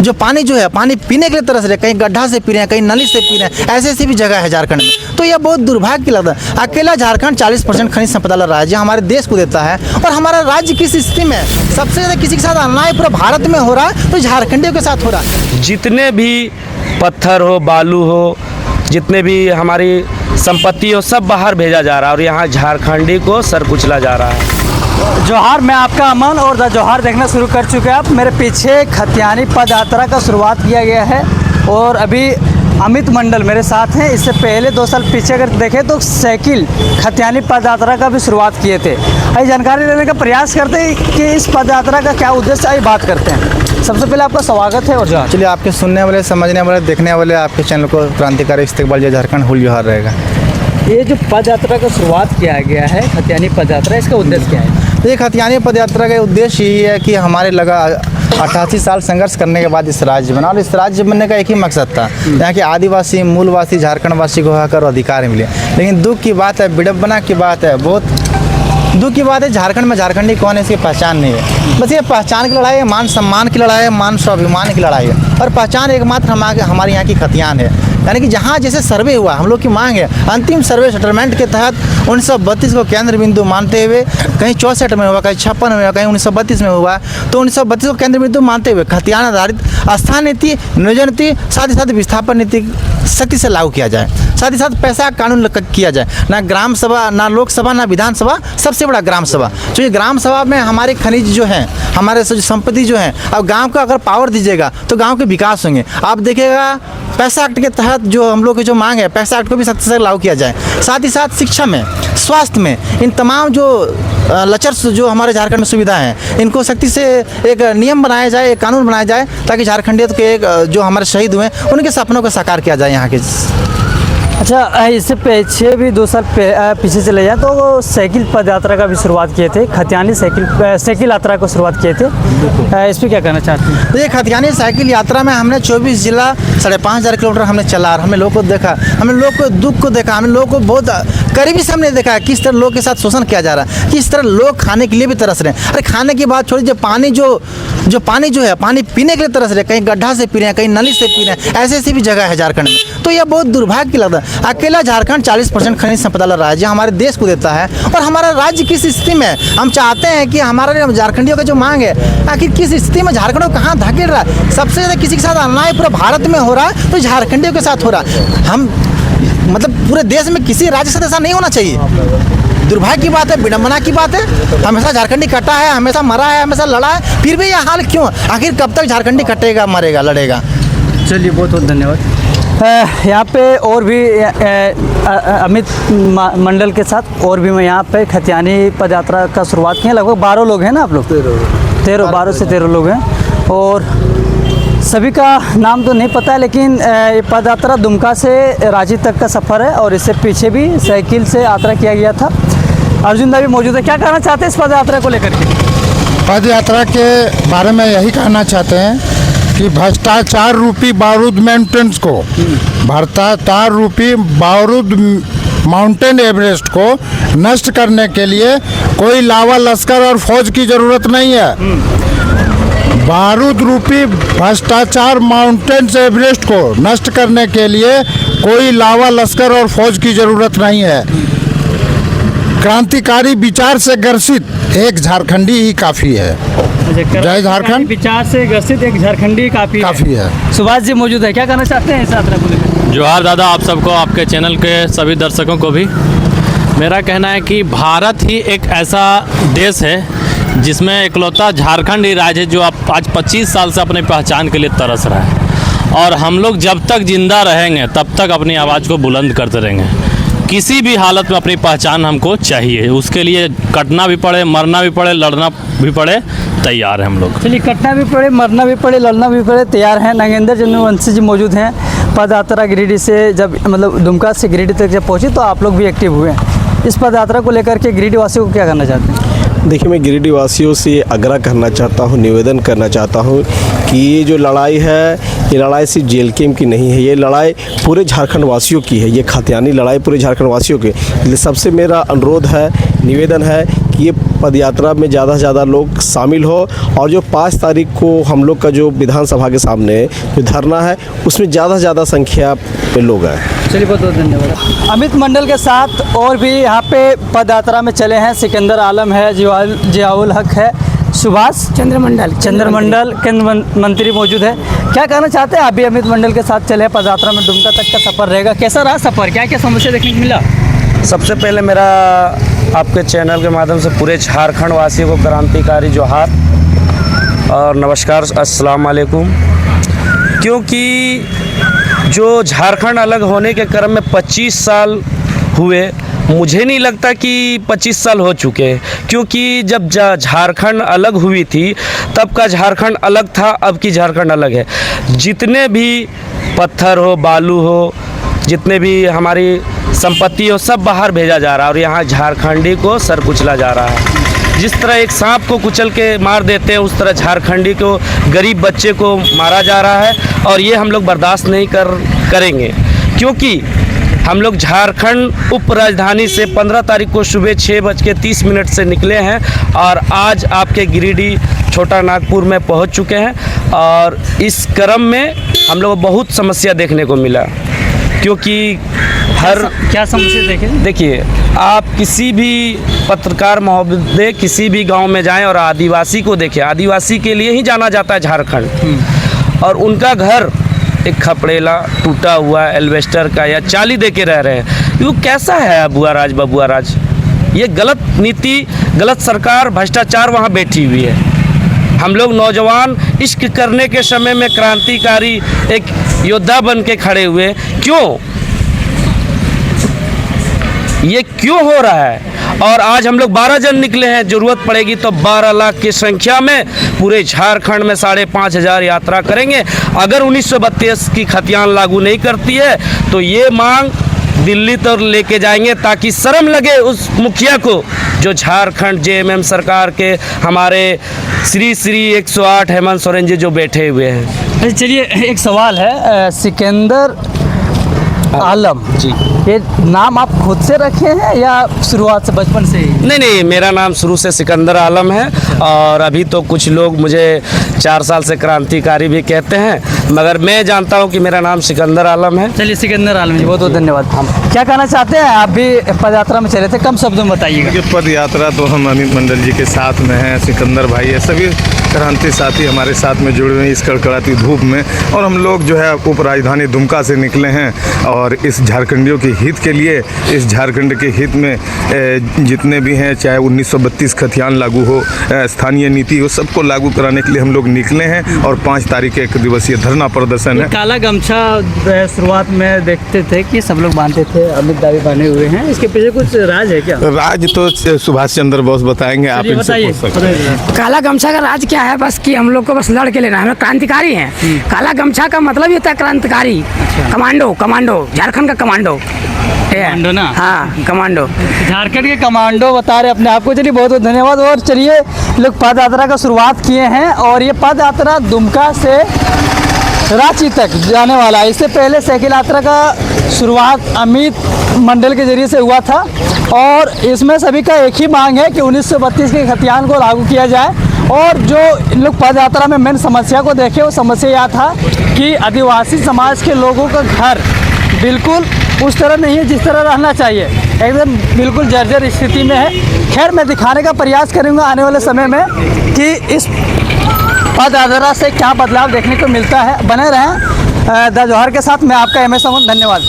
जो पानी जो है पानी पीने के लिए तरस रहे, कहीं गड्ढा से पी रहे हैं, कहीं नली से पी रहे हैं, ऐसे ऐसी भी जगह है झारखंड में। तो यह बहुत दुर्भाग्य लगता है। अकेला झारखंड 40% खनिज संपदा लड़ रहा है, जो हमारे देश को देता है। और हमारा राज्य किस स्थिति में है? सबसे ज़्यादा किसी के साथ अन्याय पूरा भारत में हो रहा है तो झारखंडियों के साथ हो रहा है। जितने भी पत्थर हो, बालू हो, जितने भी हमारी संपत्ति हो, सब बाहर भेजा जा रहा है और यहाँ झारखंडी को सर कुचला जा रहा है। जोहार, मैं आपका अमन और द जोहार देखना शुरू कर चुके हैं आप। मेरे पीछे खतियानी पद यात्रा का शुरुआत किया गया है और अभी अमित मंडल मेरे साथ हैं। इससे पहले 2 साल पीछे अगर देखें तो साइकिल खतियानी पद यात्रा का भी शुरुआत किए थे। आइए जानकारी लेने का प्रयास करते हैं कि इस पद यात्रा का क्या उद्देश्य, आइए बात करते हैं। सबसे पहले आपका स्वागत है और जोहार। चलिए, आपके सुनने वाले, समझने वाले, देखने वाले आपके चैनल को क्रांतिकारी इस्तेकबाल जय झारखंड हुल जोहार रहेगा। ये जो पद यात्रा का शुरुआत किया गया है खतियानी पद यात्रा, इसका उद्देश्य क्या है? ये खतियानी पद यात्रा का उद्देश्य यही है कि हमारे लगा 88 साल संघर्ष करने के बाद इस राज्य बना और इस राज्य बनने का एक ही मकसद था, यहाँ के आदिवासी मूलवासी झारखंडवासी को हक और अधिकार मिले। लेकिन दुख की बात है, विडम्बना की बात है, बहुत दुख की बात है, झारखंड में झारखंडी कौन है इसकी पहचान नहीं है। बस ये पहचान की लड़ाई है, मान सम्मान की लड़ाई है, मान स्वाभिमान की लड़ाई है। और पहचान एकमात्र हमारे यहाँ की खतियान है। यानी कि जहाँ जैसे सर्वे हुआ, हम लोग की मांग है अंतिम सर्वे सेटलमेंट के तहत 1932 को केंद्र बिंदु मानते हुए, कहीं 64 में हुआ, कहीं 56 में हुआ, कहीं 1932 में हुआ, तो 1932 को केंद्र बिंदु मानते हुए खतियान आधारित स्थान नीति, नियोजन नीति, साथ ही साथ विस्थापन नीति सख्ती से लागू किया जाए। साथ ही साथ पैसा कानून किया जाए। ना ग्राम सभा, ना लोकसभा, ना विधानसभा, सबसे बड़ा ग्राम सभा। क्योंकि ग्राम सभा में हमारे खनिज जो हैं, हमारे संपत्ति जो है, अब गांव का अगर पावर दीजिएगा तो गांव के विकास होंगे। आप देखिएगा पैसा एक्ट के तहत जो हम लोग की जो मांग है, पैसा एक्ट को भी सख्ती से लागू किया जाए। साथ ही साथ शिक्षा में, स्वास्थ्य में, इन तमाम जो लचर जो हमारे झारखंड में सुविधा है, इनको सख्ती से एक नियम बनाया जाए, एक कानून बनाया जाए, ताकि झारखंडियत के एक जो हमारे शहीद हुए उनके सपनों को साकार किया जाए यहाँ के। अच्छा, इससे पीछे भी 2 साल पीछे चले जाए तो साइकिल पद यात्रा का भी शुरुआत किए थे, खतियानी साइकिल यात्रा को शुरुआत किए थे। इस पर क्या कहना चाहते हैं? तो ये खतियानी साइकिल यात्रा में हमने 24 जिला 5,500 किलोमीटर हमने चला और हमें लोगों को देखा, हमें लोग को दुख को देखा, हमें लोगों को बहुत करीबी से हमने देखा किस तरह लोग के साथ शोषण किया जा रहा है, किस तरह लोग खाने के लिए भी तरस रहे हैं। अरे खाने की बात छोड़िए, पानी जो है पानी पीने के लिए तरस रहे हैं, कहीं गड्ढा से पी रहे हैं, कहीं नली से पी रहे हैं, ऐसे ऐसी भी जगह है झारखंड में। तो यह बहुत दुर्भाग्य लगता है। अकेला झारखंड 40% खनिज संपदा लड़ रहा है, जो हमारे देश को देता है। और हमारा राज्य किस स्थिति में है? हम चाहते हैं कि हमारा झारखंडियों का जो मांग है, आखिर किस स्थिति में झारखंड को कहाँ धकेल रहा है? सबसे ज़्यादा किसी के साथ अन्याय पूरा भारत में हो रहा है तो झारखंडियों के साथ हो रहा है। हम मतलब पूरे देश में किसी राज्य से ऐसा नहीं होना चाहिए। दुर्भाग्य की बात है, विडम्बना की बात है। हमेशा झारखंडी कटा है, हमेशा मरा है, हमेशा लड़ा है, फिर भी यह हाल क्यों? आखिर कब तक झारखंडी कटेगा, मरेगा, लड़ेगा? चलिए, बहुत बहुत धन्यवाद। यहाँ पे और भी अमित मंडल के साथ और भी मैं यहाँ पे खतियानी पद यात्रा का शुरुआत की है। लगभग 12 लोग हैं ना आप लोग? 12 से 13 लोग हैं और सभी का नाम तो नहीं पता है, लेकिन ये पद यात्रा दुमका से रांची तक का सफ़र है और इससे पीछे भी साइकिल से यात्रा किया गया था। अर्जुन दा भी मौजूद है। क्या कहना चाहते हैं इस पद यात्रा को लेकर के? पद यात्रा के बारे में यही कहना चाहते हैं कि भ्रष्टाचार रूपी बारूद माउंटेन्स को, भ्रष्टाचार रूपी बारूद माउंटेन एवरेस्ट को नष्ट करने के लिए कोई लावा लश्कर और फौज की ज़रूरत नहीं है। बारूद रूपी भ्रष्टाचार माउंटेन एवरेस्ट को नष्ट करने के लिए कोई लावा लश्कर और फौज की ज़रूरत नहीं है। क्रांतिकारी विचार से ग्रसित एक झारखंडी ही काफ़ी है। जय झारखंड। विचार से ग्रसित एक झारखंडी काफ़ी है। सुभाष जी मौजूद है, क्या कहना चाहते हैं इस यात्रा को लेकर? जोहार दादा, आप सबको, आपके चैनल के सभी दर्शकों को भी। मेरा कहना है कि भारत ही एक ऐसा देश है जिसमें इकलौता झारखंड ही राज्य है जो आप आज 25 साल से अपनी पहचान के लिए तरस रहा है। और हम लोग जब तक जिंदा रहेंगे तब तक अपनी आवाज़ को बुलंद करते रहेंगे। किसी भी हालत में अपनी पहचान हमको चाहिए, उसके लिए कटना भी पड़े, मरना भी पड़े, लड़ना भी पड़े, तैयार हैं हम लोग। चलिए, कटना भी पड़े, मरना भी पड़े, लड़ना भी पड़े, तैयार हैं। नागेंद्र चंद्रवंशी जी मौजूद हैं। पद यात्रा गिरिडीह से जब मतलब दुमका से गिरिडीह तक जब पहुँची तो आप लोग भी एक्टिव हुए हैं। इस पद यात्रा को लेकर के गिरिडीह वासियों को क्या करना चाहते हैं? देखिए, मैं गिरिडीह वासियों से आग्रह करना चाहता हूँ, निवेदन करना चाहता हूँ कि ये जो लड़ाई है, ये लड़ाई सिर्फ जेलकेम की नहीं है, ये लड़ाई पूरे झारखंड वासियों की है। ये खतियानी लड़ाई पूरे झारखंड वासियों की। इसलिए सबसे मेरा अनुरोध है, निवेदन है कि ये पद यात्रा में ज़्यादा से ज़्यादा लोग शामिल हो और जो 5 तारीख को हम लोग का जो विधानसभा के सामने जो धरना है उसमें ज़्यादा से ज़्यादा संख्या में लोग हैं। चलिए बहुत बहुत धन्यवाद। अमित मंडल के साथ और भी यहाँ पे पद यात्रा में चले हैं सिकंदर आलम है, जियाउल हक है, सुभाष चंद्र मंडल केंद्र मंत्री मौजूद है। क्या कहना चाहते हैं? अभी अमित मंडल के साथ चले पद यात्रा में, दुमका तक का सफ़र रहेगा, कैसा रहा सफ़र, क्या क्या समस्या देखने को मिला? सबसे पहले मेरा आपके चैनल के माध्यम से पूरे झारखंड वासियों को क्रांतिकारी जोहार और नमस्कार, अस्सलाम वालेकुम। क्योंकि जो झारखंड अलग होने के क्रम में 25 साल हुए, मुझे नहीं लगता कि 25 साल हो चुके हैं, क्योंकि जब झारखंड अलग हुई थी तब का झारखंड अलग था, अब की झारखंड अलग है। जितने भी पत्थर हो, बालू हो, जितने भी हमारी संपत्ति हो, सब बाहर भेजा जा रहा है और यहाँ झारखंडी को सर कुचला जा रहा है। जिस तरह एक सांप को कुचल के मार देते हैं, उस तरह झारखंडी को, गरीब बच्चे को मारा जा रहा है और ये हम लोग बर्दाश्त नहीं करेंगे। क्योंकि हम लोग झारखंड उप राजधानी से 15 तारीख को सुबह 6:30 से निकले हैं और आज आपके गिरिडीह छोटा नागपुर में पहुंच चुके हैं और इस क्रम में हम लोग को बहुत समस्या देखने को मिला। क्योंकि क्या समस्या देखे? देखिए, आप किसी भी पत्रकार महोदय किसी भी गांव में जाएं और आदिवासी को देखें, आदिवासी के लिए ही जाना जाता है झारखंड, और उनका घर एक खपड़ेला टूटा हुआ एल्वेस्टर का या चाली दे के रह रहे हैं। ये कैसा है बबुआ राज? ये गलत नीति, गलत सरकार, भ्रष्टाचार वहाँ बैठी हुई है। हम लोग नौजवान इश्क करने के समय में क्रांतिकारी एक योद्धा बन के खड़े हुए, क्यों ये क्यों हो रहा है? और आज हम लोग 12 जन निकले हैं, ज़रूरत पड़ेगी तो 12 लाख की संख्या में पूरे झारखंड में 5,500 यात्रा करेंगे। अगर 1932 की खतियान लागू नहीं करती है तो ये मांग दिल्ली तक लेके जाएंगे, ताकि शर्म लगे उस मुखिया को जो झारखंड जेएमएम सरकार के हमारे श्री 108 हेमंत सोरेन जी जो बैठे हुए हैं। चलिए एक सवाल है, सिकंदर आलम जी, ये नाम आप खुद से रखे हैं या शुरुआत से बचपन से ही? नहीं, मेरा नाम शुरू से सिकंदर आलम है और अभी तो कुछ लोग मुझे 4 साल से क्रांतिकारी भी कहते हैं, मगर मैं जानता हूं कि मेरा नाम सिकंदर आलम है। चलिए सिकंदर आलम जी, बहुत बहुत धन्यवाद। क्या कहना चाहते हैं? आप भी पद यात्रा में चले थे, कम शब्दों में बताइएगा। ये पद यात्रा तो हम अमित मंडल जी के साथ में हैं, सिकंदर भाई है, सभी क्रांति साथी हमारे साथ में जुड़े हुए हैं इस कड़कड़ाती धूप में, और हम लोग जो है उप राजधानी दुमका से निकले हैं और इस झारखंडियों के हित के लिए, इस झारखंड के हित में जितने भी हैं, चाहे 1932 खतियान लागू हो, स्थानीय नीति हो, सबको लागू कराने के लिए हम लोग निकले हैं और 5 तारीख एक दिवसीय धरना प्रदर्शन है। काला गमछा शुरुआत में देखते थे कि सब लोग बांधते थे, अमित दावी बांधे हुए हैं, इसके पीछे कुछ राज है क्या? राज तो सुभाष चंद्र बोस बताएंगे, आप इनसे पूछ सकते हैं। काला गमछा का राज क्या है? बस कि हम लोग को बस लड़ के लेना है, हम लोग क्रांतिकारी हैं। काला गमछा का मतलब ही होता है क्रांतिकारी, कमांडो, झारखंड का कमांडो ना? हाँ, कमांडो, झारखंड के कमांडो बता रहे अपने आप को। चलिए बहुत बहुत धन्यवाद। और चलिए लोग पद यात्रा का शुरुआत किए हैं और ये पद यात्रा दुमका से रांची तक जाने वाला है। इससे पहले साइकिल यात्रा का शुरुआत अमित मंडल के जरिए से हुआ था और इसमें सभी का एक ही मांग है कि 1932 के खतियान को लागू किया जाए। और जो लोग पद यात्रा में मेन समस्या को देखे, वो समस्या यह था कि आदिवासी समाज के लोगों का घर बिल्कुल उस तरह नहीं है जिस तरह रहना चाहिए, एकदम बिल्कुल जर्जर स्थिति में है। खैर, मैं दिखाने का प्रयास करूंगा आने वाले समय में कि इस पद यात्रा से क्या बदलाव देखने को मिलता है। बने रहें द जौहर के साथ, मैं आपका MS अमन, धन्यवाद।